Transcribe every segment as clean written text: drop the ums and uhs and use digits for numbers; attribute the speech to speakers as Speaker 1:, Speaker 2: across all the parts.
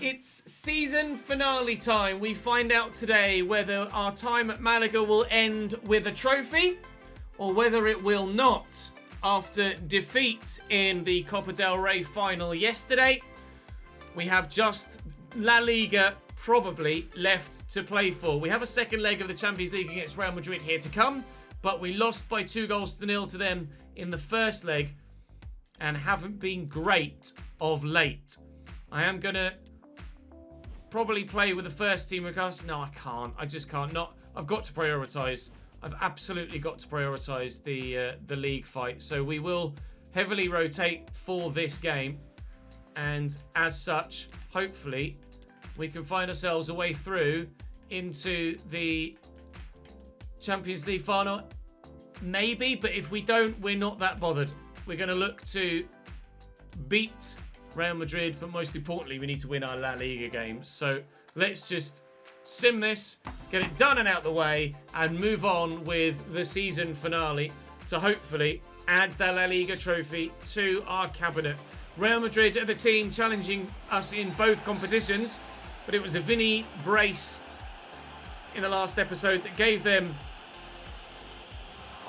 Speaker 1: It's season finale time. We find out today whether our time at Malaga will end with a trophy or whether it will not. After defeat in the Copa del Rey final yesterday, we have just La Liga probably left to play for. We have a second leg of the Champions League against Real Madrid here to come, but we lost by 2-0 to them in the first leg and haven't been great of late. I am going to probably play with the first team with us. No, I can't. I just can't. I've got to prioritise. I've absolutely got to prioritise the league fight. So we will heavily rotate for this game. And as such, hopefully, we can find ourselves a way through into the Champions League final. Maybe, but if we don't, we're not that bothered. We're going to look to beat Real Madrid, but most importantly, we need to win our La Liga games. So let's just sim this, get it done and out the way, and move on with the season finale to hopefully add the La Liga trophy to our cabinet. Real Madrid are the team challenging us in both competitions, but it was a Vinny brace in the last episode that gave them...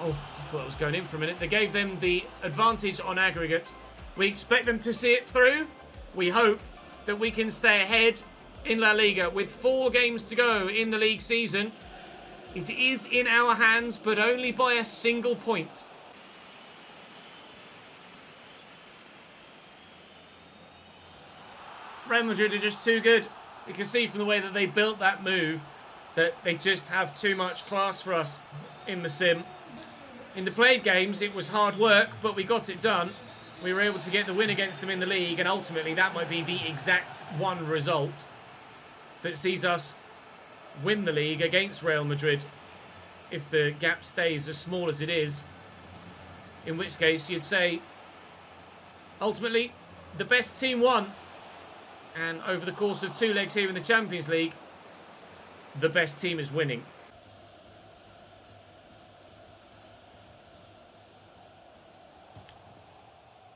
Speaker 1: Oh, I thought I was going in for a minute. They gave them the advantage on aggregate. We expect them to see it through. We hope that we can stay ahead in La Liga with 4 games to go in the league season. It is in our hands, but only by a single point. Real Madrid are just too good. You can see from the way that they built that move that they just have too much class for us in the sim. In the played games, it was hard work, but we got it done. We were able to get the win against them in the league, and ultimately that might be the exact one result that sees us win the league against Real Madrid if the gap stays as small as it is. In which case, you'd say, ultimately, the best team won. And over the course of 2 legs here in the Champions League, the best team is winning.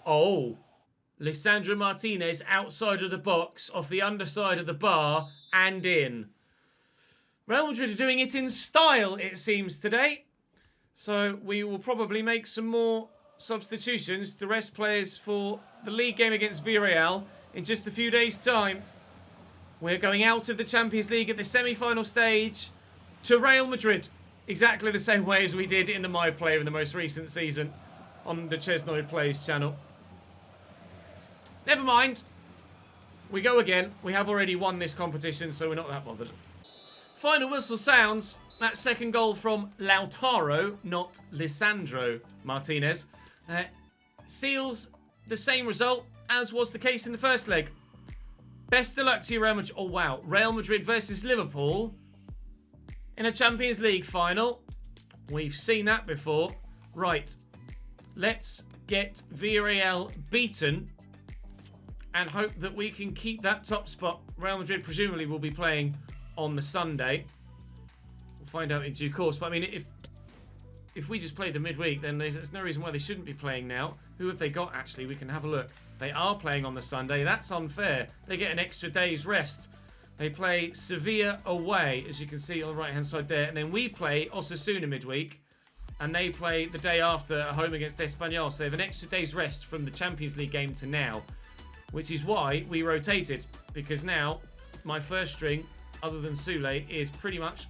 Speaker 1: Oh, Lisandro Martinez outside of the box, off the underside of the bar, and in. Real Madrid are doing it in style, it seems, today. So we will probably make some more substitutions to rest players for the league game against Villarreal in just a few days' time. We're going out of the Champions League at the semi-final stage to Real Madrid. Exactly the same way as we did in the My Player in the most recent season on the Chesnoid Plays channel. Never mind. We go again. We have already won this competition, so we're not that bothered. Final whistle sounds. That second goal from Lautaro, not Lisandro Martinez, seals the same result as was the case in the first leg. Best of luck to you, Real Madrid. Oh, wow. Real Madrid versus Liverpool in a Champions League final. We've seen that before. Right. Let's get Villarreal beaten and hope that we can keep that top spot. Real Madrid presumably will be playing on the Sunday. We'll find out in due course. But I mean, if we just played the midweek, then there's no reason why they shouldn't be playing now. Who have they got, actually? We can have a look. They are playing on the Sunday. That's unfair. They get an extra day's rest. They play Sevilla away, as you can see on the right-hand side there. And then we play Osasuna midweek. And they play the day after at home against Espanyol. So they have an extra day's rest from the Champions League game to now. Which is why we rotated. Because now, my first string, other than Sule, is pretty much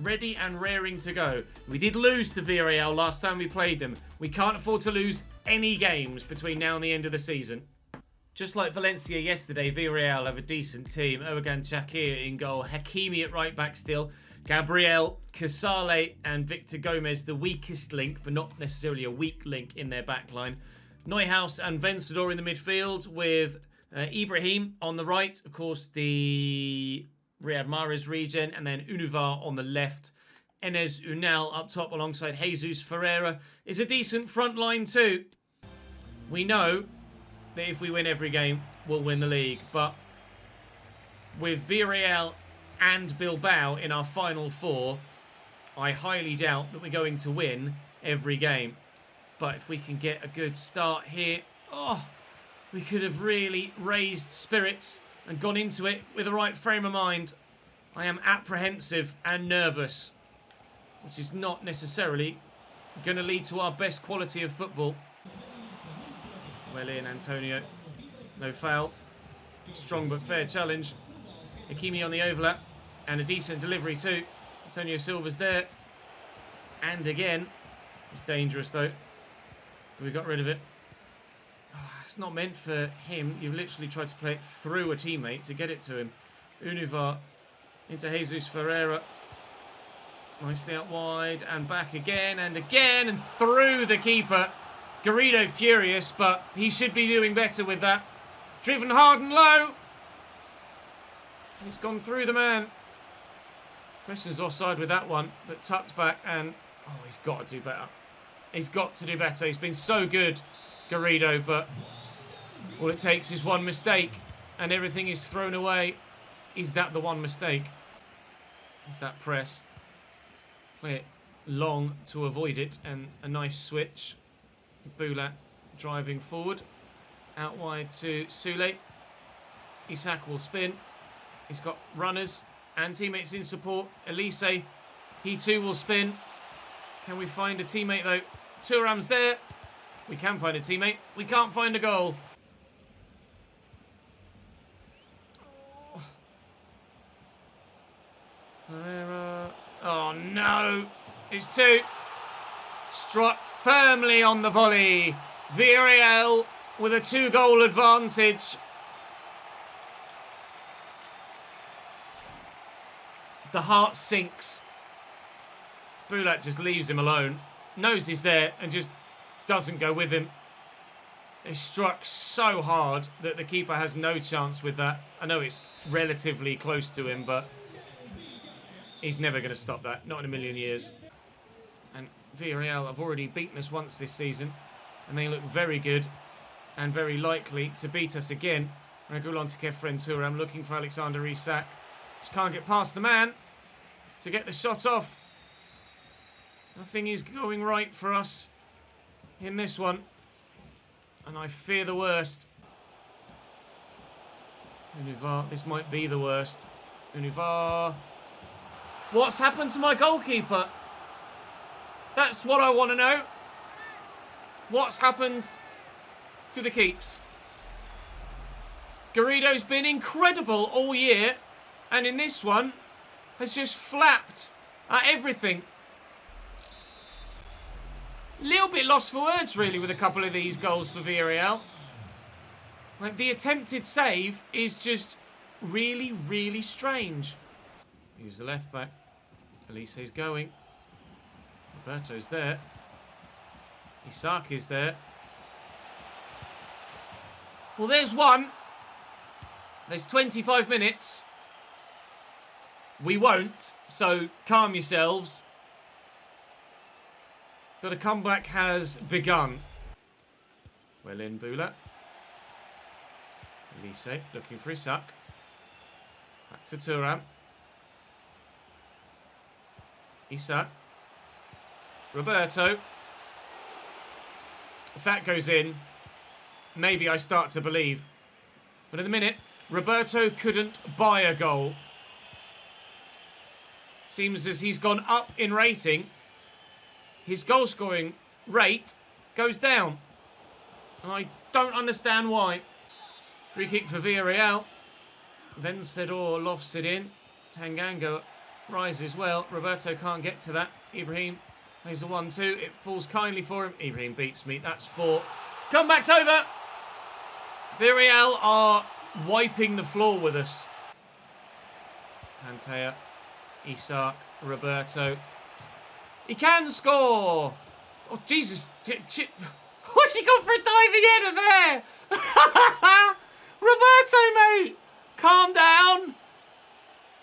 Speaker 1: ready and raring to go. We did lose to Villarreal last time we played them. We can't afford to lose any games between now and the end of the season. Just like Valencia yesterday, Villarreal have a decent team. Ergan Shakir in goal. Hakimi at right back still. Gabriel, Casale and Victor Gomez, the weakest link, but not necessarily a weak link in their backline. Neuhaus and Vencedor in the midfield with Ibrahim on the right. Of course, the Riyad Mahrez regen, and then Unuvar on the left. Enes Unal up top alongside Jesus Ferreira is a decent front line too. We know that if we win every game, we'll win the league. But with Villarreal and Bilbao in our final 4, I highly doubt that we're going to win every game. But if we can get a good start here, we could have really raised spirits and gone into it with the right frame of mind. I am apprehensive and nervous, which is not necessarily going to lead to our best quality of football. Well in, Antonio. No foul. Strong but fair challenge. Hakimi on the overlap. And a decent delivery too. Antonio Silva's there. And again. It's dangerous though. But we got rid of it. Oh, it's not meant for him. You've literally tried to play it through a teammate to get it to him. Univar into Jesus Ferreira. Nicely out wide. And back again and again. And through the keeper. Garrido furious, but he should be doing better with that. Driven hard and low. He's gone through the man. Questions offside with that one, but tucked back and... Oh, he's got to do better. He's got to do better. He's been so good, Garrido, but all it takes is one mistake and everything is thrown away. Is that the one mistake? Is that press? Play it long to avoid it, and a nice switch. Bulat driving forward. Out wide to Sule. Isak will spin. He's got runners and teammates in support. Elise, he too will spin. Can we find a teammate though? Thuram's there. We can find a teammate. We can't find a goal. Ferreira. Oh no. It's two. Struck firmly on the volley. Villarreal with a 2-goal advantage. The heart sinks. Bulat just leaves him alone. Knows he's there and just doesn't go with him. It struck so hard that the keeper has no chance with that. I know it's relatively close to him, but he's never going to stop that. Not in a million years. And Villarreal have already beaten us once this season, and they look very good and very likely to beat us again. Regulon to Kefren Thuram looking for Alexander Isak. Just can't get past the man to get the shot off. Nothing is going right for us in this one, and I fear the worst. Univar, this might be the worst. Univar. What's happened to my goalkeeper? That's what I want to know. What's happened to the keeps? Garrido's been incredible all year, and in this one has just flapped at everything. Little bit lost for words really with a couple of these goals for Villarreal. Like, the attempted save is just really, really strange. Use the left back. Elise's going. Roberto's there. Isak is there. Well, there's one. There's 25 minutes. We won't, so calm yourselves. But a comeback has begun. Well in, Bulat. Elise looking for Isak. Back to Thuram. Isak. Roberto. If that goes in, maybe I start to believe. But at the minute, Roberto couldn't buy a goal. Seems as he's gone up in rating, his goal scoring rate goes down. And I don't understand why. Free kick for Villarreal. Vencedor lofts it in. Tanganga rises well. Roberto can't get to that. Ibrahim plays a 1-2. It falls kindly for him. Ibrahim beats me. That's 4. Comeback's over. Villarreal are wiping the floor with us. Pantea, Isak, Roberto. He can score. Oh, Jesus. What's he got for a diving header there? Roberto, mate. Calm down.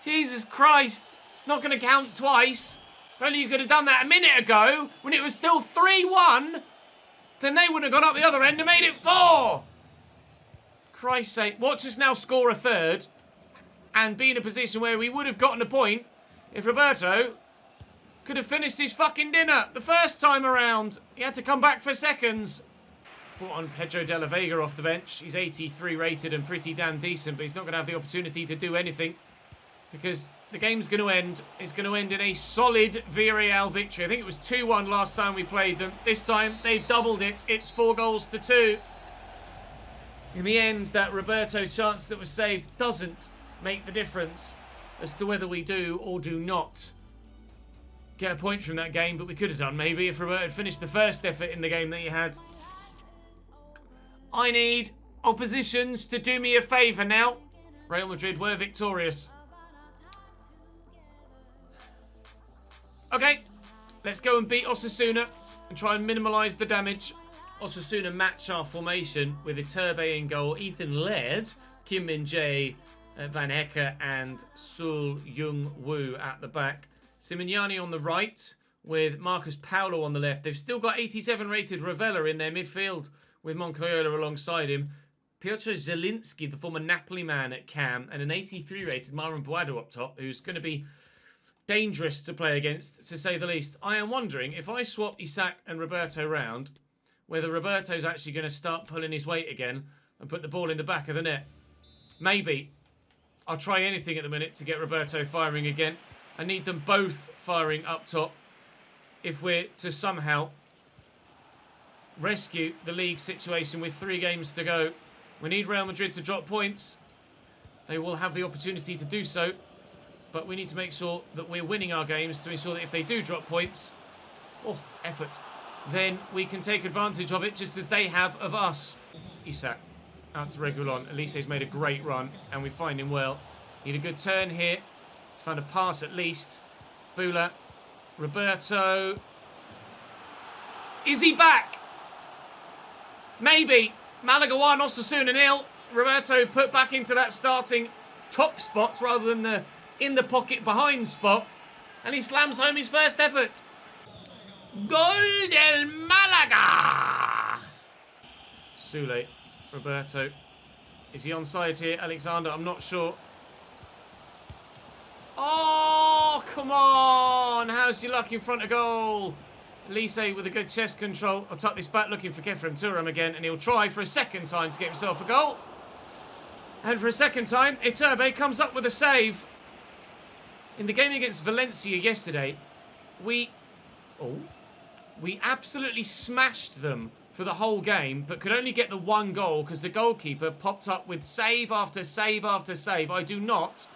Speaker 1: Jesus Christ. It's not going to count twice. If only you could have done that a minute ago when it was still 3-1. Then they would have gone up the other end and made it 4. Christ's sake. Watch us now score a third and be in a position where we would have gotten a point if Roberto could have finished his fucking dinner the first time around. He had to come back for seconds. Brought on Pedro de la Vega off the bench. He's 83 rated and pretty damn decent, but he's not going to have the opportunity to do anything because the game's going to end. It's going to end in a solid Villarreal victory. I think it was 2-1 last time we played them. This time they've doubled it. It's 4-2. In the end, that Roberto chance that was saved doesn't make the difference as to whether we do or do not get a point from that game, but we could have done maybe if Roberto had finished the first effort in the game that he had. I need oppositions to do me a favour now. Real Madrid were victorious. Okay, let's go and beat Osasuna and try and minimise the damage. Osasuna match our formation with Iturbe in goal, Ethan Laird, Kim Min-jae, Van Hecke and Sul Jung Woo at the back. Simignani on the right with Marcus Paulo on the left. They've still got 87 rated Ravella in their midfield with Moncayola alongside him. Piotr Zielinski, the former Napoli man at Cam, and an 83 rated Marlon Boado up top, who's going to be dangerous to play against, to say the least. I am wondering if I swap Isak and Roberto round, whether Roberto's actually going to start pulling his weight again and put the ball in the back of the net. Maybe. I'll try anything at the minute to get Roberto firing again. I need them both firing up top if we're to somehow rescue the league situation with 3 games to go. We need Real Madrid to drop points. They will have the opportunity to do so, but we need to make sure that we're winning our games to ensure that if they do drop points, effort, then we can take advantage of it just as they have of us. Isak out to Reguilon. Elise's made a great run and we find him well. Need a good turn here. He's found a pass at least. Bula. Roberto. Is he back? Maybe. Malaga 1, Osasuna 0. Roberto put back into that starting top spot rather than the in the pocket behind spot. And he slams home his first effort. Gol del Malaga. Sule. Roberto. Is he onside here? Alexander, I'm not sure. Oh, come on. How's your luck in front of goal? Elise with a good chest control. I'll tuck this back looking for Kefren Turam again. And he'll try for a second time to get himself a goal. And for a second time, Iturbe comes up with a save. In the game against Valencia yesterday, we absolutely smashed them for the whole game, but could only get the 1 goal because the goalkeeper popped up with save after save after save. I do not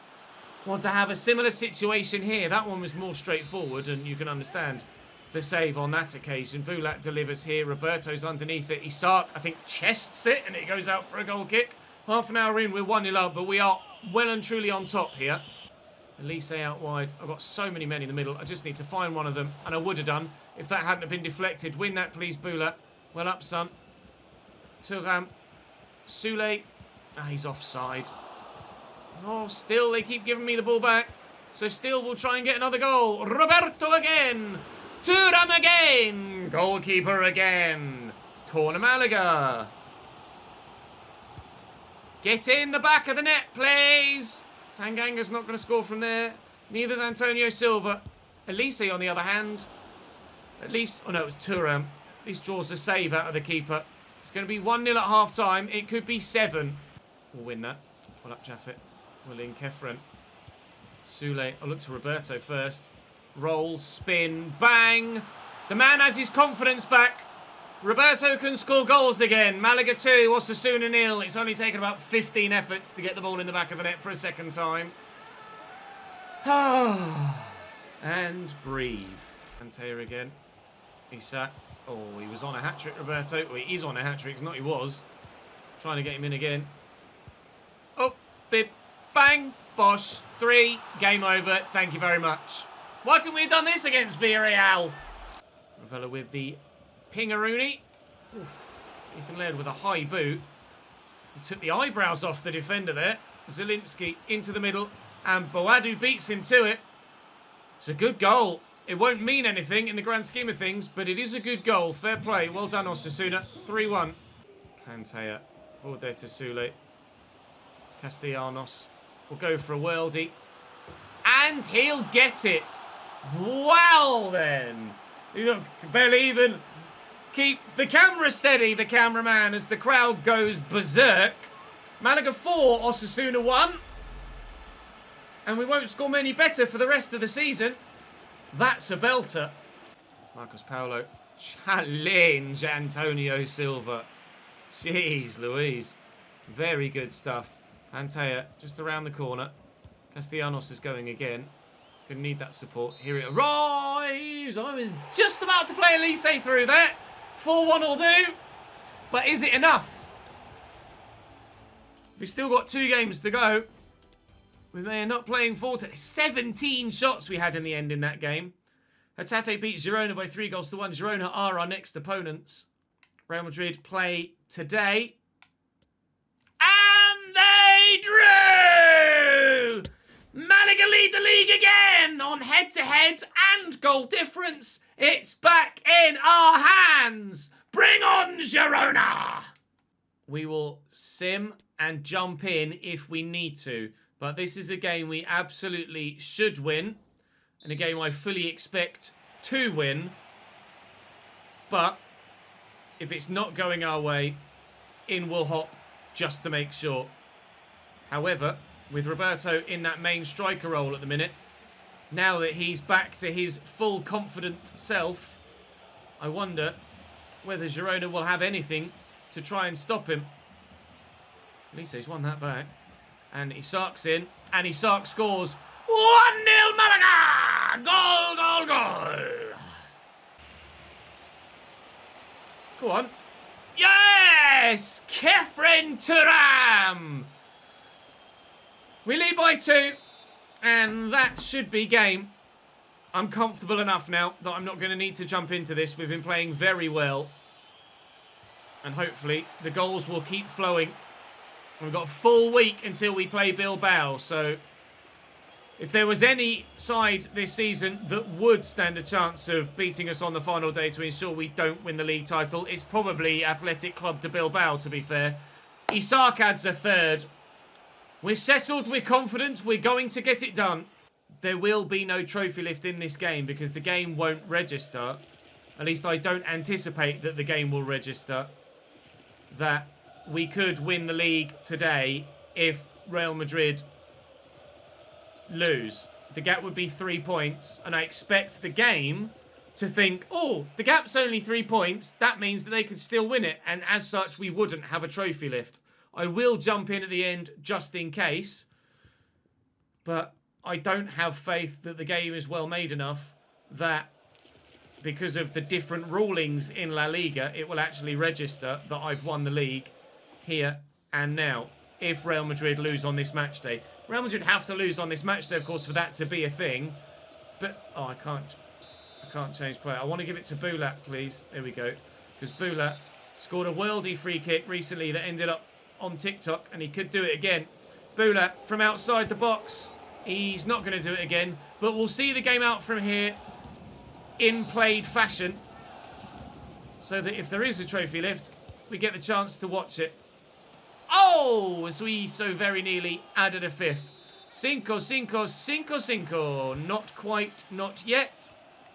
Speaker 1: want to have a similar situation here. That one was more straightforward, and you can understand the save on that occasion. Bulat delivers here. Roberto's underneath it. Isak, I think, chests it, and it goes out for a goal kick. Half an hour in, we're 1-0 up, but we are well and truly on top here. Elise out wide. I've got so many men in the middle. I just need to find one of them, and I would have done if that hadn't have been deflected. Win that, please, Bulat. Well up, son. Thuram. Sule. He's offside. Oh, still, they keep giving me the ball back. So still, we'll try and get another goal. Roberto again. Thuram again. Goalkeeper again. Corner Malaga. Get in the back of the net, please. Tanganga's not going to score from there. Neither's Antonio Silva. Elise, on the other hand. At least, oh no, it was Thuram. At least draws a save out of the keeper. It's going to be 1-0 at half-time. It could be 7. We'll win that. Well up, Jaffet. We'll in Kefren. Sule. I'll look to Roberto first. Roll, spin, bang. The man has his confidence back. Roberto can score goals again. Malaga 2, Osasuna 0. It's only taken about 15 efforts to get the ball in the back of the net for a second time. And breathe. Antea again. Isak. Oh, he was on a hat-trick, Roberto. Well, he is on a hat-trick. It's not he was. Trying to get him in again. Oh, bib. Bang. Bosh. 3. Game over. Thank you very much. Why couldn't we have done this against Villarreal? Ravella with the Pingaroonie. Ethan Laird with a high boot. He took the eyebrows off the defender there. Zielinski into the middle. And Boadu beats him to it. It's a good goal. It won't mean anything in the grand scheme of things, but it is a good goal. Fair play. Well done, Osasuna. 3-1. Pantea. Forward there to Sule. Castellanos will go for a worldie. And he'll get it. Wow, then. You know, barely even Keep the camera steady, the cameraman, as the crowd goes berserk. Malaga 4, Osasuna 1. And we won't score many better for the rest of the season. That's a belter. Marcos Paulo. Challenge Antonio Silva. Jeez Louise. Very good stuff. Antea just around the corner. Castellanos is going again. He's going to need that support. Here it arrives. I was just about to play Elise through there. 4-1 will do. But is it enough? We've still got 2 games to go. We may end up playing 14. 17 shots we had in the end in that game. Getafe beat Girona by 3-1. Girona are our next opponents. Real Madrid play today. And they drew! Malaga lead the league again on head-to-head and goal difference. It's back in our hands. Bring on Girona! We will sim and jump in if we need to. But this is a game we absolutely should win. And a game I fully expect to win. But if it's not going our way, in we'll hop just to make sure. However, with Roberto in that main striker role at the minute, now that he's back to his full confident self, I wonder whether Girona will have anything to try and stop him. Lisa's won that back. And Isak's in. And Isak scores. 1-0 Malaga! Goal, goal, goal! Go on. Yes! Kefren Turam! We lead by 2. And that should be game. I'm comfortable enough now that I'm not going to need to jump into this. We've been playing very well. And hopefully the goals will keep flowing. We've got a full week until we play Bilbao, so if there was any side this season that would stand a chance of beating us on the final day to ensure we don't win the league title, it's probably Athletic Club de Bilbao, to be fair. Isak adds a third. We're settled, we're confident, we're going to get it done. There will be no trophy lift in this game because the game won't register. At least I don't anticipate that the game will register. That we could win the league today if Real Madrid lose. The gap would be 3 points, and I expect the game to think, oh, the gap's only 3 points. That means that they could still win it, and as such, we wouldn't have a trophy lift. I will jump in at the end just in case, but I don't have faith that the game is well made enough that because of the different rulings in La Liga, it will actually register that I've won the league here and now if Real Madrid lose on this match day. Real Madrid have to lose on this match day, of course, for that to be a thing. But, oh, I can't change player. I want to give it to Bulat, please. There we go. Because Bulat scored a worldy free kick recently that ended up on TikTok, and he could do it again. Bulat from outside the box. He's not going to do it again, but we'll see the game out from here in played fashion so that if there is a trophy lift, we get the chance to watch it. Oh, as we so very nearly added a 5th. 5-5-5-5. Not quite, not yet.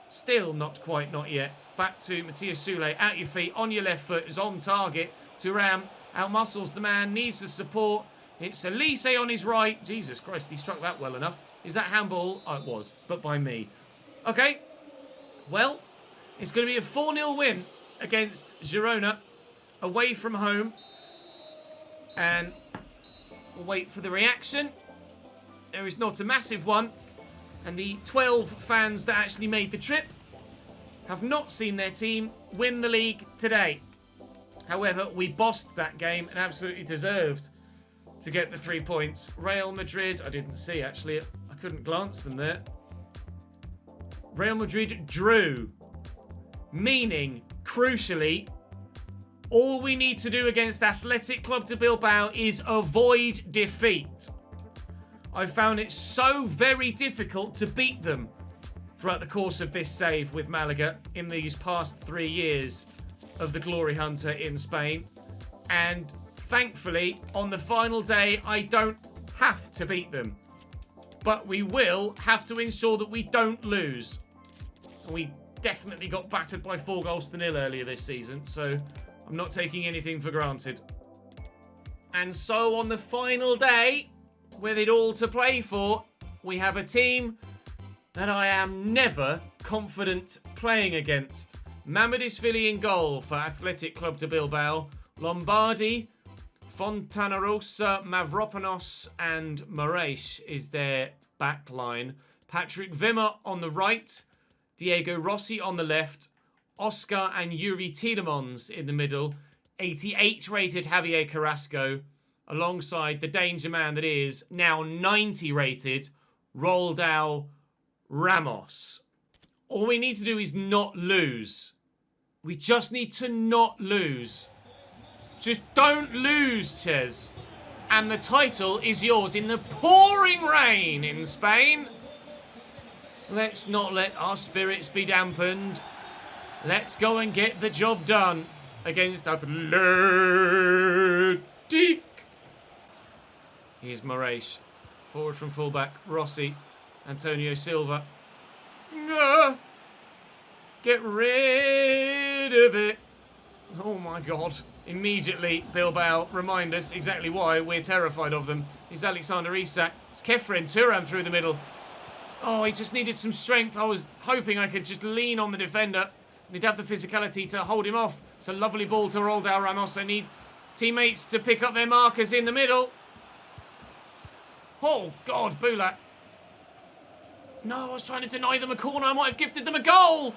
Speaker 1: Still not quite, not yet. Back to Matthias Sule. Out your feet, on your left foot, is on target. Thuram outmuscles the man, needs the support. It's Elise on his right. Jesus Christ, he struck that well enough. Is that handball? Oh, it was, but by me. Okay, well, it's going to be a 4-0 win against Girona, away from home. And we'll wait for the reaction. There is not a massive one. And the 12 fans that actually made the trip have not seen their team win the league today. However, we bossed that game and absolutely deserved to get the 3 points. Real Madrid, I didn't see actually. I couldn't glance them there. Real Madrid drew. Meaning, crucially, all we need to do against Athletic Club de Bilbao is avoid defeat. I found it so very difficult to beat them throughout the course of this save with Malaga in these past 3 years of the GloryHunter in Spain. And thankfully, on the final day, I don't have to beat them. But we will have to ensure that we don't lose. And we definitely got battered by 4-0 earlier this season, so I'm not taking anything for granted. And so on the final day, with it all to play for, we have a team that I am never confident playing against. Mamardishvili in goal for Athletic Club de Bilbao. Lombardi, Fontanarosa, Mavropanos and Moraes is their back line. Patrick Wimmer on the right. Diego Rossi on the left. Oscar and Yuri Tielemans in the middle. 88 rated Javier Carrasco. Alongside the danger man that is now 90 rated Roldao Ramos. All we need to do is not lose. We just need to not lose. Just don't lose, Ches. And the title is yours in the pouring rain in Spain. Let's not let our spirits be dampened. Let's go and get the job done against Athletic. Here's Moraes. Forward from fullback. Rossi. Antonio Silva. Get rid of it. Oh my God. Immediately, Bilbao remind us exactly why we're terrified of them. It's Alexander Isak. It's Kefren Turan through the middle. Oh, he just needed some strength. I was hoping I could just lean on the defender. He'd have the physicality to hold him off. It's a lovely ball to Roldao Ramos. I need teammates to pick up their markers in the middle. Oh, God, Bulat. No, I was trying to deny them a corner. I might have gifted them a goal.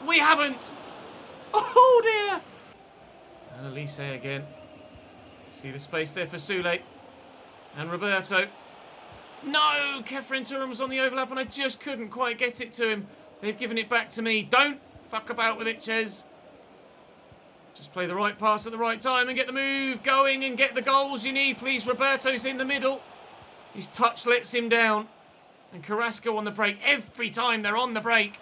Speaker 1: We haven't. Oh, dear. And Elise again. See the space there for Sule. And Roberto. No, Kefren Turan was on the overlap and I just couldn't quite get it to him. They've given it back to me. Don't fuck about with it, Ches. Just play the right pass at the right time and get the move going and get the goals you need, please. Roberto's in the middle. His touch lets him down. And Carrasco on the break. Every time they're on the break.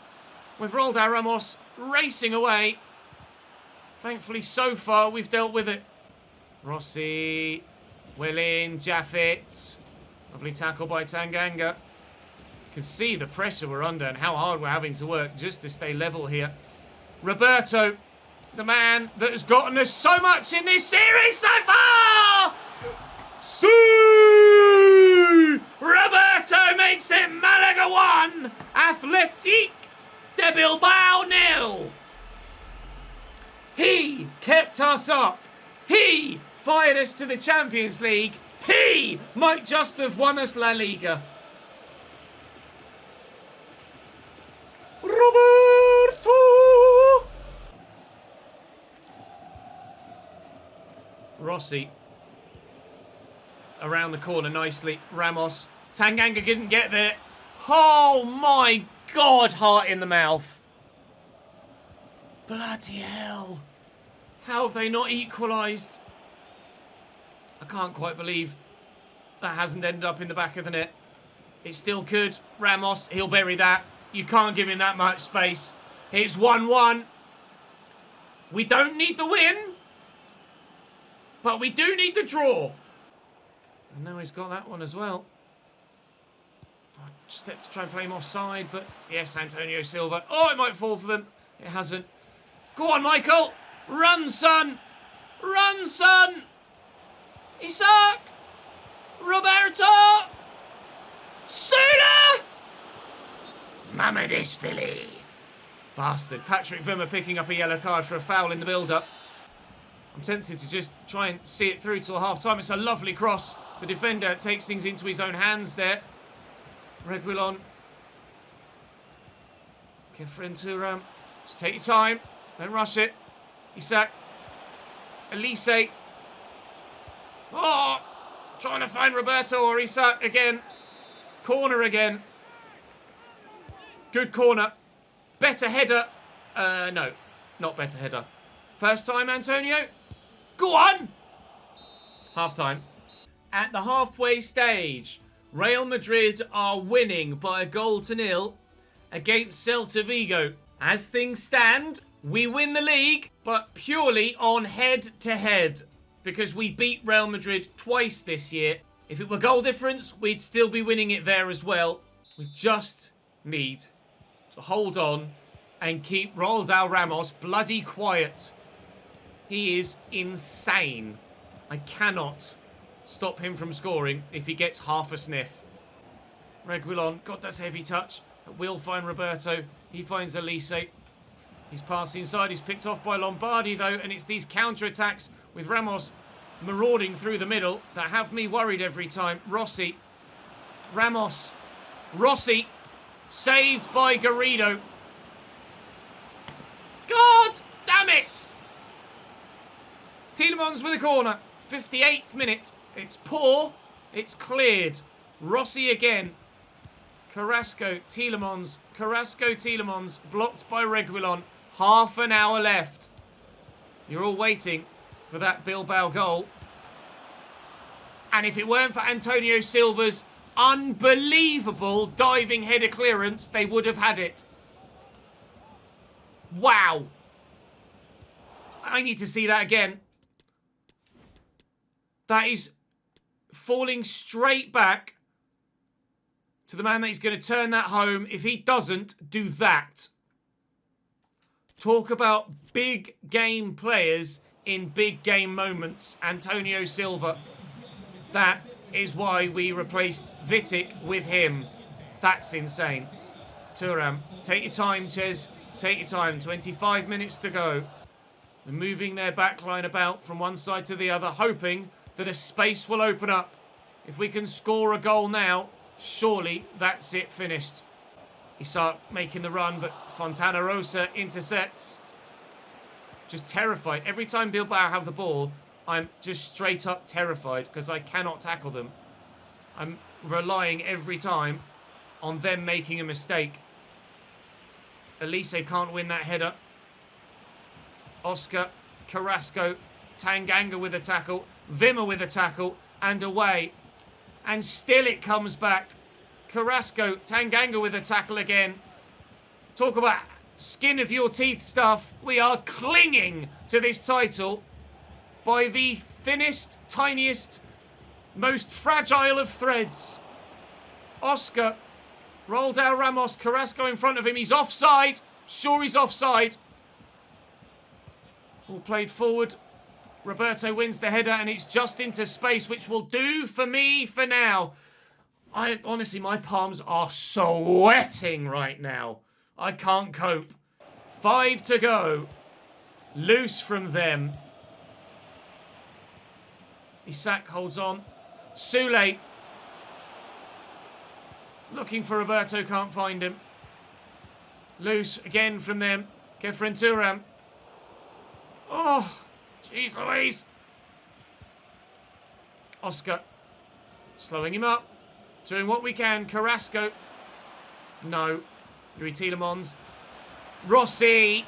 Speaker 1: With Roldao Ramos racing away. Thankfully, so far, we've dealt with it. Rossi. Well in. Jaffet. Lovely tackle by Tanganga. You can see the pressure we're under and how hard we're having to work just to stay level here. Roberto. The man that has gotten us so much in this series so far! See! Roberto makes it Malaga 1, Athletic de Bilbao 0. He kept us up. He fired us to the Champions League. He might just have won us La Liga. Roberto! Rossi. Around the corner nicely. Ramos. Tanganga didn't get there. Oh my God, heart in the mouth. Bloody hell. How have they not equalised? I can't quite believe that hasn't ended up in the back of the net. It still could. Ramos, he'll bury that. You can't give him that much space. It's 1-1. We don't need the win. But we do need the draw. And now he's got that one as well. I stepped to try and play him offside, but yes, Antonio Silva. Oh, it might fall for them. It hasn't. Go on, Michael. Run, son. Run, son. Isak. Roberto. Sula. Mamardishvili. Bastard. Patrick Wimmer picking up a yellow card for a foul in the build-up. I'm tempted to just try and see it through till half-time. It's a lovely cross. The defender takes things into his own hands there. Reguilon. Kefren Turan. Just take your time. Don't rush it. Isak. Elise. Oh! Trying to find Roberto or Isak again. Corner again. Good corner. Better header. No. Not better header. First time, Antonio. Go on! Half-time. At the halfway stage, Real Madrid are winning by 1-0 against Celta Vigo. As things stand, we win the league, but purely on head-to-head, because we beat Real Madrid twice this year. If it were goal difference, we'd still be winning it there as well. We just need to hold on and keep Roldao Ramos bloody quiet. He is insane. I cannot stop him from scoring if he gets half a sniff. Reguilon, God, that's a heavy touch. Will find Roberto. He finds Elise. He's passed inside. He's picked off by Lombardi, though, and it's these counter-attacks with Ramos marauding through the middle that have me worried every time. Rossi. Ramos. Rossi. Saved by Garrido. God damn it! Tielemans with a corner. 58th minute. It's poor. It's cleared. Rossi again. Carrasco, Tielemans. Carrasco, Tielemans. Blocked by Reguilon. Half an hour left. You're all waiting for that Bilbao goal. And if it weren't for Antonio Silva's unbelievable diving header clearance, they would have had it. Wow. I need to see that again. That is falling straight back to the man that is going to turn that home. If he doesn't do that. Talk about big game players in big game moments. Antonio Silva. That is why we replaced Vitic with him. That's insane. Thuram. Take your time, Ches. Take your time. 25 minutes to go. They're moving their backline about from one side to the other, hoping that a space will open up. If we can score a goal now, surely that's it finished. Isak making the run, but Fontana Rosa intercepts. Just terrified. Every time Bilbao have the ball, I'm just straight up terrified because I cannot tackle them. I'm relying every time on them making a mistake. Elise can't win that header. Oscar, Carrasco, Tanganga with a tackle, Wimmer with a tackle, and away. And still it comes back. Carrasco, Tanganga with a tackle again. Talk about skin of your teeth stuff. We are clinging to this title by the thinnest, tiniest, most fragile of threads. Oscar, Roldao Ramos, Carrasco in front of him. He's offside. Sure he's offside. All played forward. Roberto wins the header and it's just into space, which will do for me for now. Honestly, my palms are sweating right now. I can't cope. 5 to go. Loose from them. Isak holds on. Sule. Looking for Roberto, can't find him. Loose again from them. Kefren Thuram. Oh, jeez Louise. Oscar. Slowing him up. Doing what we can. Carrasco. No. Yuri Tielemans. Rossi.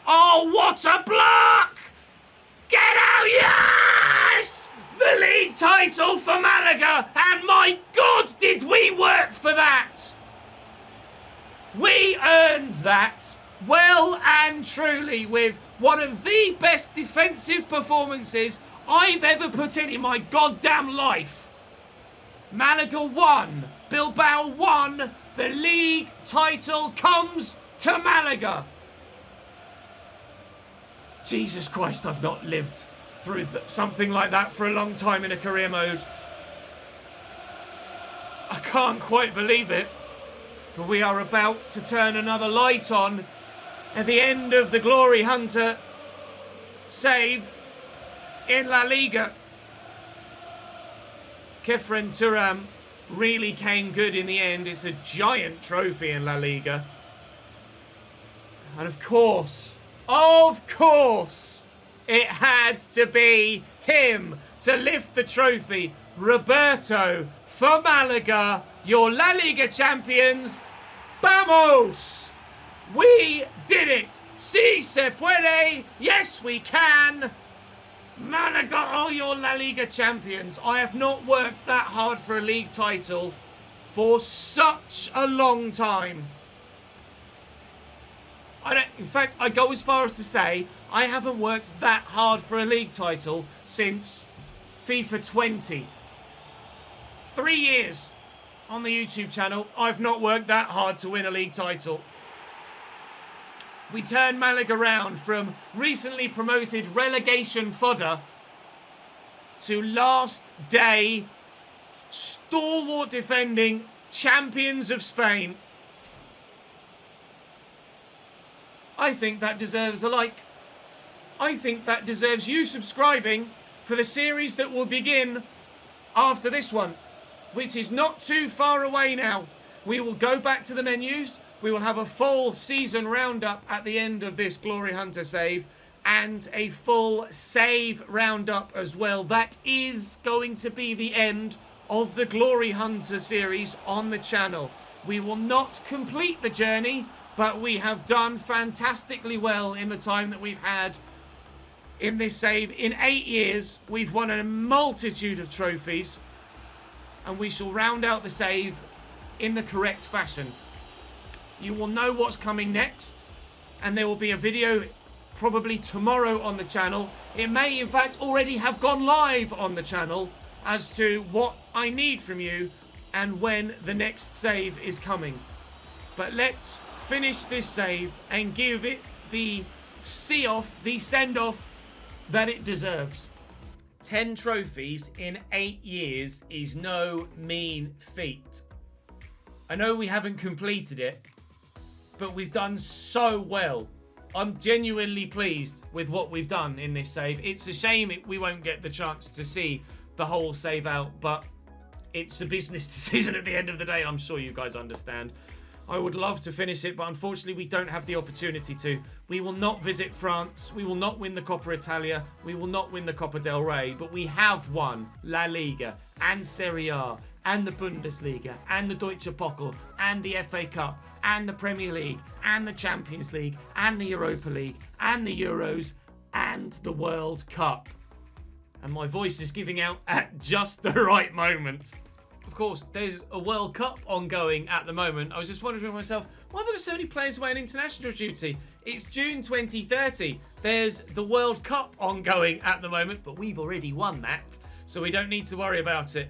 Speaker 1: Oh, what a block! Get out, yes! The league title for Malaga, and my God, did we work for that! We earned that well and truly with one of the best defensive performances I've ever put in my goddamn life. Malaga won. Bilbao won. The league title comes to Malaga. Jesus Christ, I've not lived through something like that for a long time in a career mode. I can't quite believe it. But we are about to turn another light on at the end of the GloryHunter save in La Liga. Kefren Thuram really came good in the end. It's a giant trophy in La Liga. And of course, it had to be him to lift the trophy. Roberto for Malaga, your La Liga champions. Vamos! We did it! Si se puede! Yes, we can! Malaga are your La Liga champions. I have not worked that hard for a league title for such a long time. In fact, I go as far as to say I haven't worked that hard for a league title since FIFA 20. 3 years on the YouTube channel, I've not worked that hard to win a league title. We turned Malaga around from recently promoted relegation fodder to last day stalwart defending champions of Spain. I think that deserves a like. I think that deserves you subscribing for the series that will begin after this one, which is not too far away now. We will go back to the menus. We will have a full season roundup at the end of this GloryHunter save and a full save roundup as well. That is going to be the end of the GloryHunter series on the channel. We will not complete the journey, but we have done fantastically well in the time that we've had in this save. In 8 years, we've won a multitude of trophies, and we shall round out the save in the correct fashion. You will know what's coming next, and there will be a video probably tomorrow on the channel. It may, in fact, already have gone live on the channel as to what I need from you and when the next save is coming. But let's finish this save and give it the see-off, the send-off that it deserves. 10 trophies in 8 years is no mean feat. I know we haven't completed it, but we've done so well. I'm genuinely pleased with what we've done in this save. It's a shame we won't get the chance to see the whole save out, but it's a business decision at the end of the day. I'm sure you guys understand. I would love to finish it, but unfortunately we don't have the opportunity to. We will not visit France. We will not win the Coppa Italia. We will not win the Copa del Rey, but we have won La Liga and Serie A and the Bundesliga and the Deutsche Pokal and the FA Cup and the Premier League and the Champions League and the Europa League and the Euros and the World Cup. And my voice is giving out at just the right moment. Of course, there's a World Cup ongoing at the moment. I was just wondering to myself, why have I got so many players away on international duty? It's June 2030. There's the World Cup ongoing at the moment, but we've already won that, so we don't need to worry about it.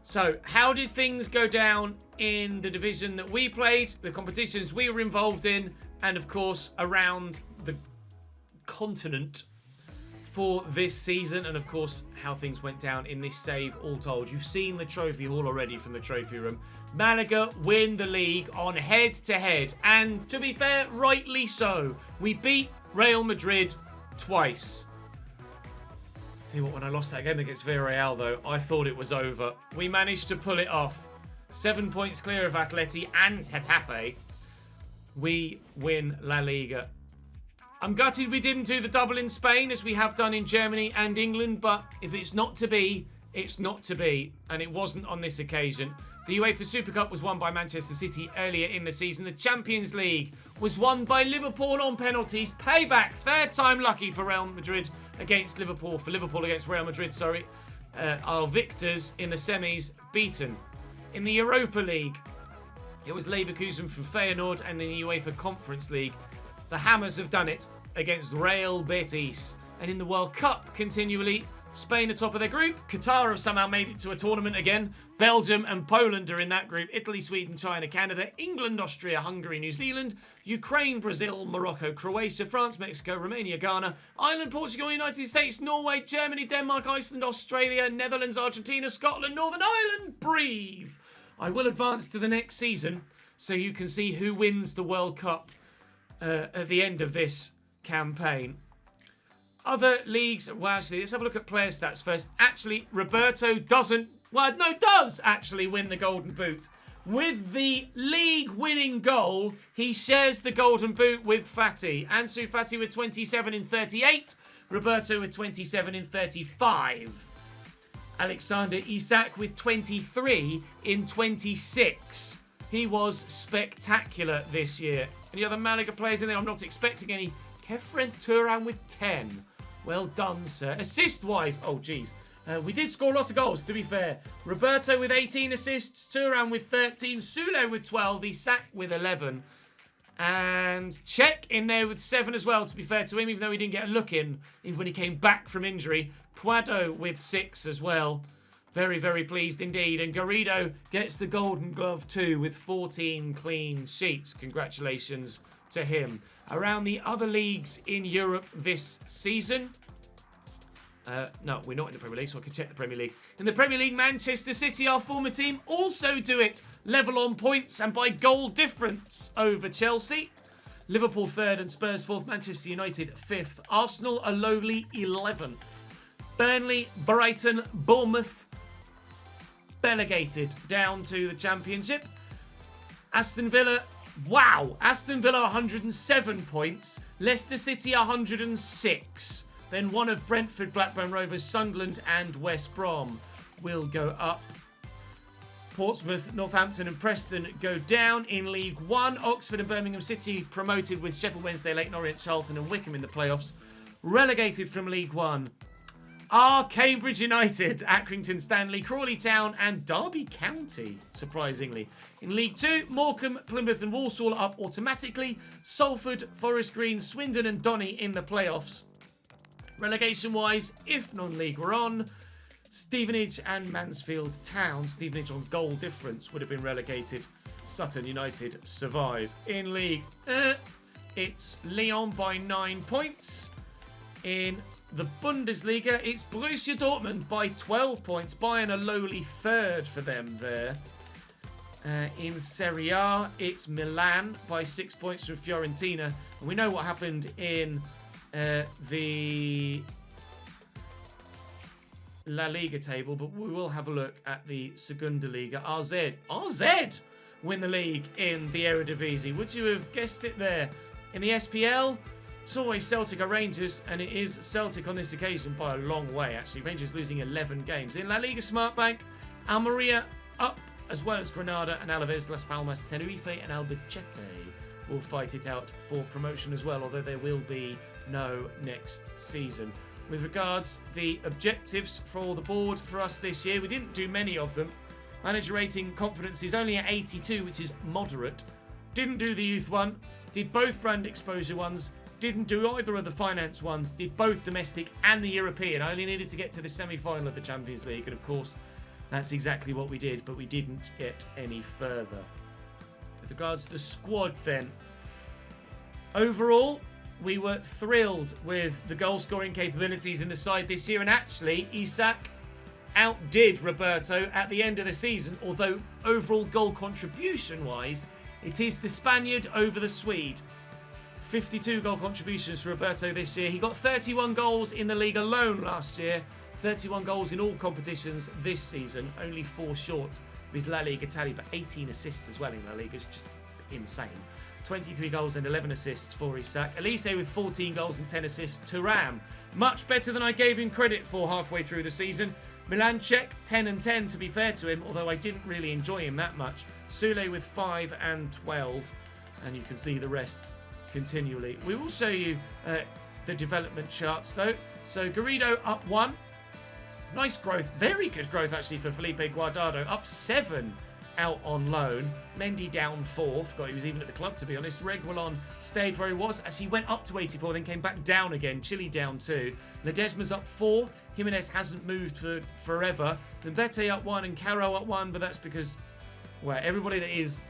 Speaker 1: So, how did things go down in the division that we played, the competitions we were involved in, and of course, around the continent for this season, and of course how things went down in this save all told. You've seen the trophy haul already from the trophy room. Malaga win the league on head-to-head, and to be fair, rightly so. We beat Real Madrid twice. Tell you what, when I lost that game against Villarreal though, I thought it was over. We managed to pull it off. 7 points clear of Atleti and Getafe. We win La Liga. I'm gutted we didn't do the double in Spain as we have done in Germany and England, but if it's not to be, it's not to be, and it wasn't on this occasion. The UEFA Super Cup was won by Manchester City earlier in the season. The Champions League was won by Liverpool on penalties. Payback, third time lucky for Real Madrid against Liverpool. For Liverpool against Real Madrid, sorry. Our victors in the semis beaten. In the Europa League, it was Leverkusen from Feyenoord, and in the UEFA Conference League, the Hammers have done it against Real Betis. And in the World Cup, continually, Spain are top of their group. Qatar have somehow made it to a tournament again. Belgium and Poland are in that group. Italy, Sweden, China, Canada, England, Austria, Hungary, New Zealand, Ukraine, Brazil, Morocco, Croatia, France, Mexico, Romania, Ghana, Ireland, Portugal, United States, Norway, Germany, Denmark, Iceland, Australia, Netherlands, Argentina, Scotland, Northern Ireland. Breathe. I will advance to the next season so you can see who wins the World Cup at the end of this campaign. Other leagues, well, actually, let's have a look at player stats first. Actually, Roberto does actually win the Golden Boot. With the league-winning goal, he shares the Golden Boot with Fati. Ansu Fati with 27 in 38. Roberto with 27 in 35. Alexander Isak with 23 in 26. He was spectacular this year. Any other Malaga players in there? I'm not expecting any. Kefren Turan with 10. Well done, sir. Assist-wise, oh, geez. We did score a lot of goals, to be fair. Roberto with 18 assists. Turan with 13. Sule with 12. Isak with 11. And Cech in there with 7 as well, to be fair to him, even though he didn't get a look in, even when he came back from injury. Puado with 6 as well. Very, very pleased indeed. And Garrido gets the Golden Glove too with 14 clean sheets. Congratulations to him. Around the other leagues in Europe this season. No, we're not in the Premier League, so I can check the Premier League. In the Premier League, Manchester City, our former team, also do it level on points and by goal difference over Chelsea. Liverpool 3rd and Spurs 4th. Manchester United 5th. Arsenal a lowly 11th. Burnley, Brighton, Bournemouth relegated down to the Championship. Aston Villa, wow! Aston Villa 107 points. Leicester City 106. Then one of Brentford, Blackburn Rovers, Sunderland and West Brom will go up. Portsmouth, Northampton and Preston go down in League One. Oxford and Birmingham City promoted with Sheffield Wednesday, Leyton Orient, Charlton and Wycombe in the playoffs. Relegated from League One are Cambridge United, Accrington Stanley, Crawley Town and Derby County, surprisingly. In League Two, Morecambe, Plymouth and Walsall up automatically. Salford, Forest Green, Swindon and Donny in the playoffs. Relegation-wise, if non-league were on, Stevenage and Mansfield Town. Stevenage on goal difference would have been relegated. Sutton United survive. In League, it's Lyon by 9 points. In the Bundesliga, it's Borussia Dortmund by 12 points. Bayern a lowly 3rd for them there. In Serie A, it's Milan by 6 points from Fiorentina. And we know what happened in the La Liga table, but we will have a look at the Segunda Liga. RZ win the league in the Eredivisie. Would you have guessed it there? In the SPL, it's always Celtic or Rangers, and it is Celtic on this occasion by a long way, actually. Rangers losing 11 games. In La Liga Smartbank, Almeria up, as well as Granada and Alaves, Las Palmas, Tenerife and Albacete will fight it out for promotion as well, although there will be no next season. With regards the objectives for the board for us this year, we didn't do many of them. Manager rating confidence is only at 82, which is moderate. Didn't do the youth one. Did both brand exposure ones. Didn't do either of the finance ones. Did both domestic and the European. I only needed to get to the semi-final of the Champions League. And of course, that's exactly what we did, but we didn't get any further. With regards to the squad then, overall, we were thrilled with the goal-scoring capabilities in the side this year. And actually, Isak outdid Roberto at the end of the season. Although overall goal contribution-wise, it is the Spaniard over the Swede. 52 goal contributions for Roberto this year. He got 31 goals in the league alone last year. 31 goals in all competitions this season. Only 4 short of his La Liga tally, but 18 assists as well in La Liga. It's just insane. 23 goals and 11 assists for Isak. Elise with 14 goals and 10 assists. Thuram, much better than I gave him credit for halfway through the season. Milanchek, 10 and 10 to be fair to him, although I didn't really enjoy him that much. Sule with 5 and 12. And you can see the rest continually. We will show you the development charts though. So Garrido up 1. Nice growth. Very good growth actually for Felipe Guardado. Up 7 out on loan. Mendy down 4. Forgot he was even at the club, to be honest. Reguilon stayed where he was as he went up to 84, then came back down again. Chile down 2. Ledesma's up 4. Jimenez hasn't moved for forever. Then Vete up 1 and Caro up 1, but that's because, well, everybody that is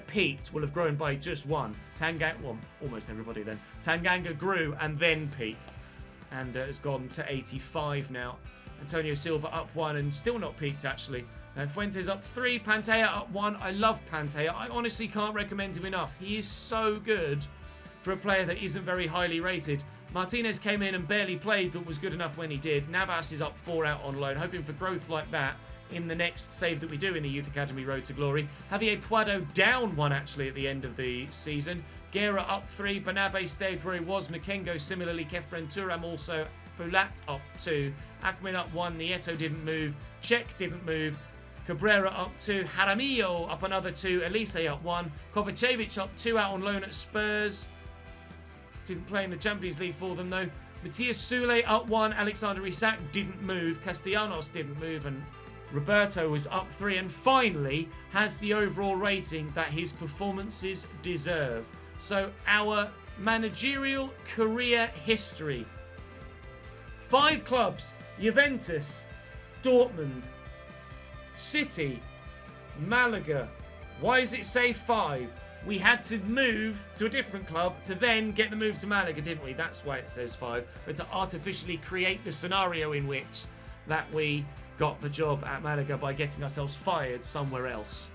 Speaker 1: peaked will have grown by just 1. Tanganga, well, almost everybody then. Tanganga grew and then peaked and has gone to 85 now. Antonio Silva up 1 and still not peaked actually. Fuentes up 3, Pantea up 1. I love Pantea. I honestly can't recommend him enough. He is so good for a player that isn't very highly rated. Martinez came in and barely played, but was good enough when he did. Navas is up 4 out on loan, hoping for growth like that in the next save that we do in the Youth Academy Road to Glory. Javier Puado down 1 actually at the end of the season. Guerra up 3, Banabe stayed where he was. Makengo similarly, Kefren Turam also. Bulat up 2, Ahmed up 1, Nieto didn't move, Cech didn't move, Cabrera up 2, Jaramillo up another 2, Elise up 1, Kovacevic up 2 out on loan at Spurs. Didn't play in the Champions League for them though. Matthias Sule up 1, Alexander Isak didn't move, Castellanos didn't move, and Roberto was up 3 and finally has the overall rating that his performances deserve. So our managerial career history. 5 clubs: Juventus, Dortmund, City, Malaga. Why does it say 5? We had to move to a different club to then get the move to Malaga, didn't we? That's why it says 5. But to artificially create the scenario in which that we got the job at Malaga by getting ourselves fired somewhere else.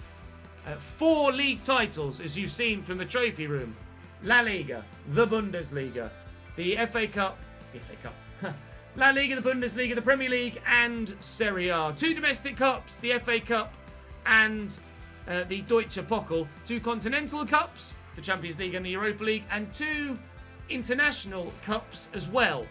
Speaker 1: 4 league titles, as you've seen from the trophy room. La Liga, the Bundesliga, the FA Cup, La Liga, the Bundesliga, the Premier League, and Serie A. 2 domestic cups, the FA Cup and the Deutsche Pokal. 2 continental cups, the Champions League and the Europa League, and 2 international cups as well.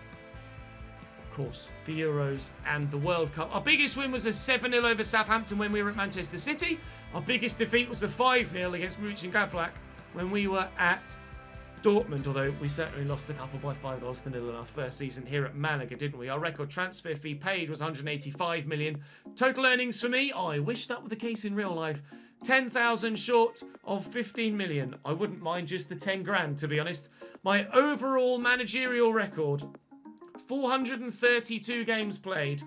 Speaker 1: Of course, the Euros and the World Cup. Our biggest win was a 7-0 over Southampton when we were at Manchester City. Our biggest defeat was a 5-0 against Mönchengladbach when we were at Dortmund, although we certainly lost the couple by 5 goals to 0 in our first season here at Malaga, didn't we? Our record transfer fee paid was 185 million. Total earnings for me, I wish that were the case in real life, 10,000 short of 15 million. I wouldn't mind just the 10 grand, to be honest. My overall managerial record, 432 games played,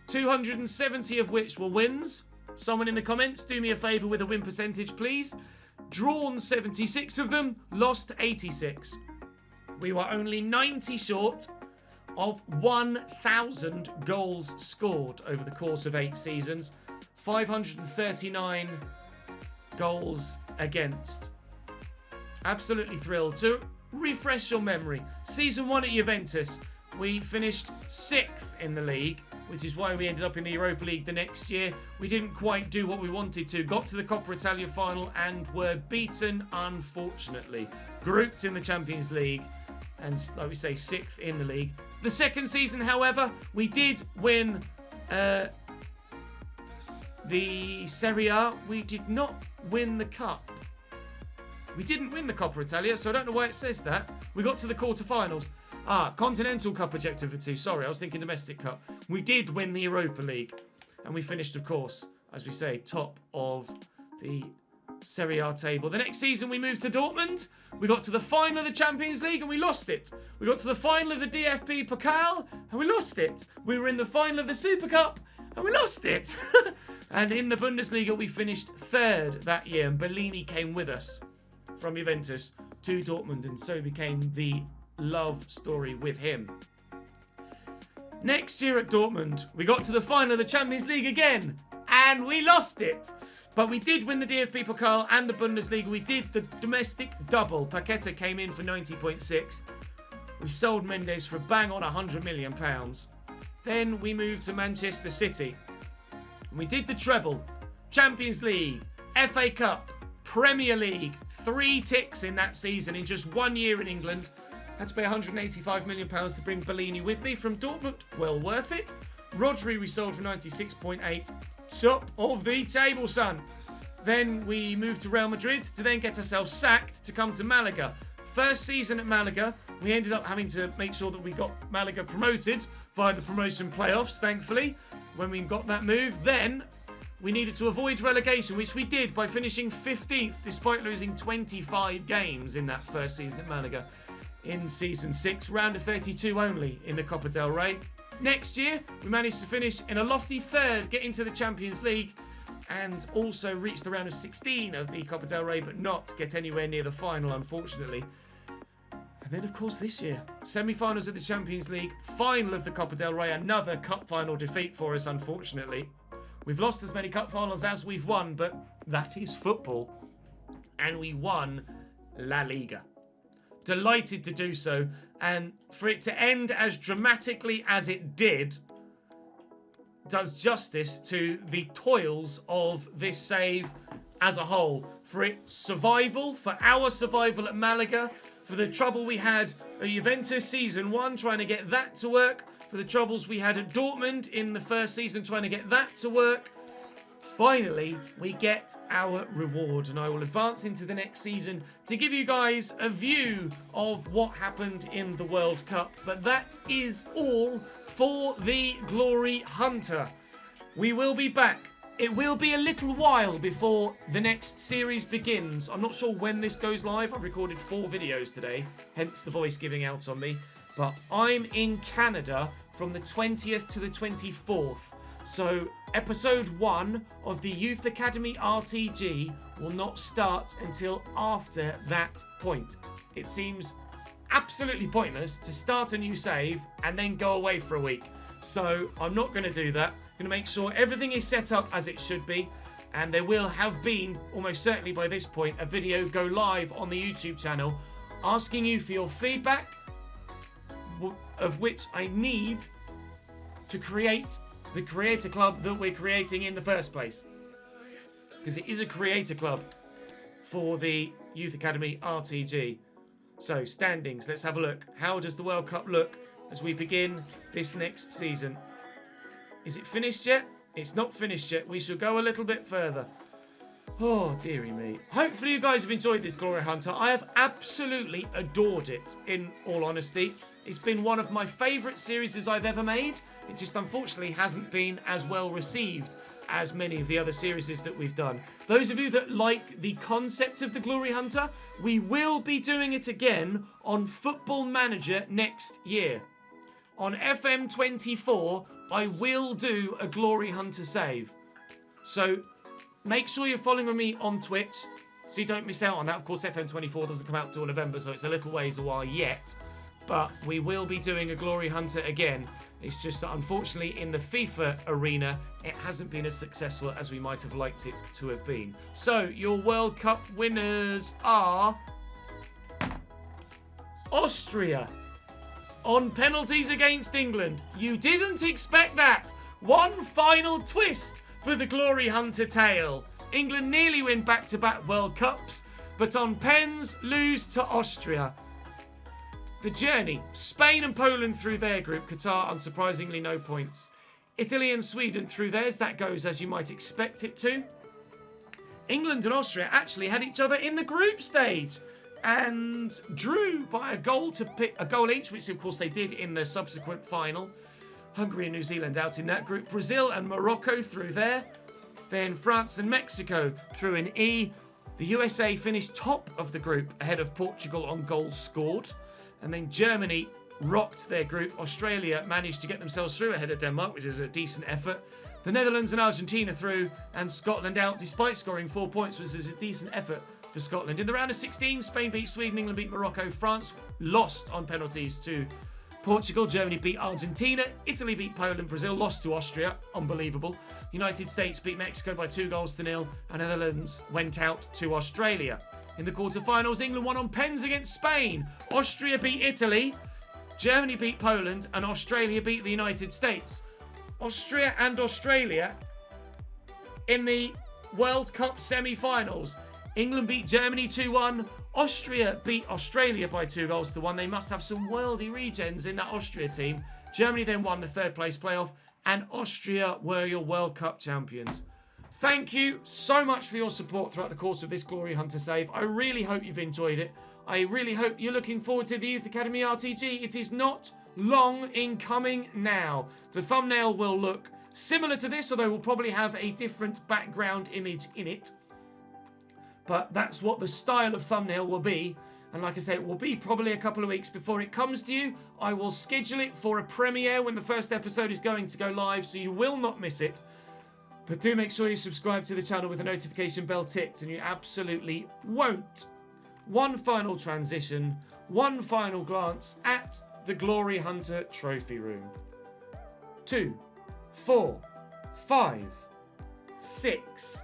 Speaker 1: 270 of which were wins. Someone in the comments, do me a favour with a win percentage, please. Drawn 76 of them, lost 86. We were only 90 short of 1,000 goals scored over the course of 8 seasons. 539 goals against. Absolutely thrilled. To refresh your memory, Season 1 at Juventus, we finished 6th in the league, which is why we ended up in the Europa League the next year. We didn't quite do what we wanted to. Got to the Coppa Italia final and were beaten, unfortunately. Grouped in the Champions League and, like we say, 6th in the league. The second season, however, we did win the Serie A. We did not win the Cup. We didn't win the Coppa Italia, so I don't know why it says that. We got to the quarterfinals. Continental Cup objective for 2. Sorry, I was thinking Domestic Cup. We did win the Europa League. And we finished, of course, as we say, top of the Serie A table. The next season, we moved to Dortmund. We got to the final of the Champions League and we lost it. We got to the final of the DFB Pokal and we lost it. We were in the final of the Super Cup and we lost it. And in the Bundesliga, we finished 3rd that year. And Bellini came with us from Juventus to Dortmund and so became the love story with him. Next year at Dortmund, we got to the final of the Champions League again, and we lost it. But we did win the DFB Pokal and the Bundesliga. We did the domestic double. Paqueta came in for 90.6. We sold Mendes for bang on £100 million. Then we moved to Manchester City. We did the treble, Champions League, FA Cup, Premier League. 3 ticks in that season in just 1 year in England. Had to pay £185 million to bring Bellini with me from Dortmund. Well worth it. Rodri we sold for 96.8. Top of the table, son. Then we moved to Real Madrid to then get ourselves sacked to come to Malaga. First season at Malaga, we ended up having to make sure that we got Malaga promoted via the promotion playoffs, thankfully. When we got that move, then we needed to avoid relegation, which we did by finishing 15th despite losing 25 games in that first season at Malaga. In Season 6, round of 32 only in the Copa del Rey. Next year, we managed to finish in a lofty 3rd, get into the Champions League, and also reach the round of 16 of the Copa del Rey, but not get anywhere near the final, unfortunately. And then, of course, this year, semi-finals of the Champions League, final of the Copa del Rey, another cup final defeat for us, unfortunately. We've lost as many cup finals as we've won, but that is football. And we won La Liga. Delighted to do so, and for it to end as dramatically as it did does justice to the toils of this save as a whole. For its survival, for our survival at Malaga, for the trouble we had at Juventus Season 1 trying to get that to work, for the troubles we had at Dortmund in the first season trying to get that to work. Finally, we get our reward, and I will advance into the next season to give you guys a view of what happened in the World Cup. But that is all for the Glory Hunter. We will be back. It will be a little while before the next series begins. I'm not sure when this goes live. I've recorded 4 videos today, hence the voice giving out on me. But I'm in Canada from the 20th to the 24th. So episode 1 of the Youth Academy RTG will not start until after that point. It seems absolutely pointless to start a new save and then go away for a week. So I'm not going to do that. I'm going to make sure everything is set up as it should be. And there will have been, almost certainly by this point, a video go live on the YouTube channel asking you for your feedback, of which I need to create the creator club that we're creating in the first place. Because it is a creator club for the Youth Academy RTG. So, standings, let's have a look. How does the World Cup look as we begin this next season? Is it finished yet? It's not finished yet. We shall go a little bit further. Oh, dearie me. Hopefully you guys have enjoyed this Glory Hunter. I have absolutely adored it, in all honesty. It's been one of my favourite series I've ever made. It just unfortunately hasn't been as well received as many of the other series that we've done. Those of you that like the concept of the Glory Hunter, we will be doing it again on Football Manager next year. On FM24, I will do a Glory Hunter save. So make sure you're following me on Twitch so you don't miss out on that. Of course, FM24 doesn't come out till November, so it's a little ways away yet. But we will be doing a Glory Hunter again. It's just that unfortunately in the FIFA arena, it hasn't been as successful as we might have liked it to have been. So your World Cup winners are Austria on penalties against England. You didn't expect that. One final twist for the Glory Hunter tale. England nearly win back-to-back World Cups, but on pens lose to Austria. The journey, Spain and Poland through their group, Qatar unsurprisingly no points. Italy and Sweden through theirs, that goes as you might expect it to. England and Austria actually had each other in the group stage and drew by a goal each, which of course they did in the subsequent final. Hungary and New Zealand out in that group. Brazil and Morocco through there. Then France and Mexico through in E. The USA finished top of the group ahead of Portugal on goals scored. And then Germany rocked their group. Australia managed to get themselves through ahead of Denmark, which is a decent effort. The Netherlands and Argentina through, and Scotland out despite scoring 4 points, which is a decent effort for Scotland. In the round of 16, Spain beat Sweden, England beat Morocco, France lost on penalties to Portugal, Germany beat Argentina, Italy beat Poland, Brazil lost to Austria, unbelievable. United States beat Mexico by 2-0, and Netherlands went out to Australia. In the quarterfinals, England won on pens against Spain. Austria beat Italy. Germany beat Poland. And Australia beat the United States. Austria and Australia in the World Cup semi-finals. England beat Germany 2-1. Austria beat Australia by 2-1. They must have some worldy regens in that Austria team. Germany then won the third place playoff. And Austria were your World Cup champions. Thank you so much for your support throughout the course of this Glory Hunter save. I really hope you've enjoyed it. I really hope you're looking forward to the Youth Academy RTG. It is not long in coming now. The thumbnail will look similar to this, although we'll probably have a different background image in it. But that's what the style of thumbnail will be. And like I say, it will be probably a couple of weeks before it comes to you. I will schedule it for a premiere when the first episode is going to go live, so you will not miss it. But do make sure you subscribe to the channel with the notification bell ticked, and you absolutely won't. One final transition, one final glance at the Glory Hunter trophy room. 2, 4, 5, 6,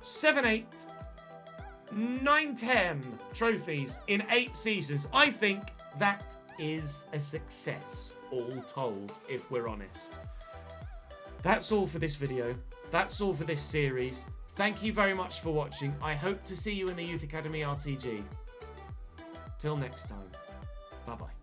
Speaker 1: 7, 8, 9, 10 trophies in 8 seasons. I think that is a success, all told, if we're honest. That's all for this video. That's all for this series. Thank you very much for watching. I hope to see you in the Youth Academy RTG. Till next time. Bye-bye.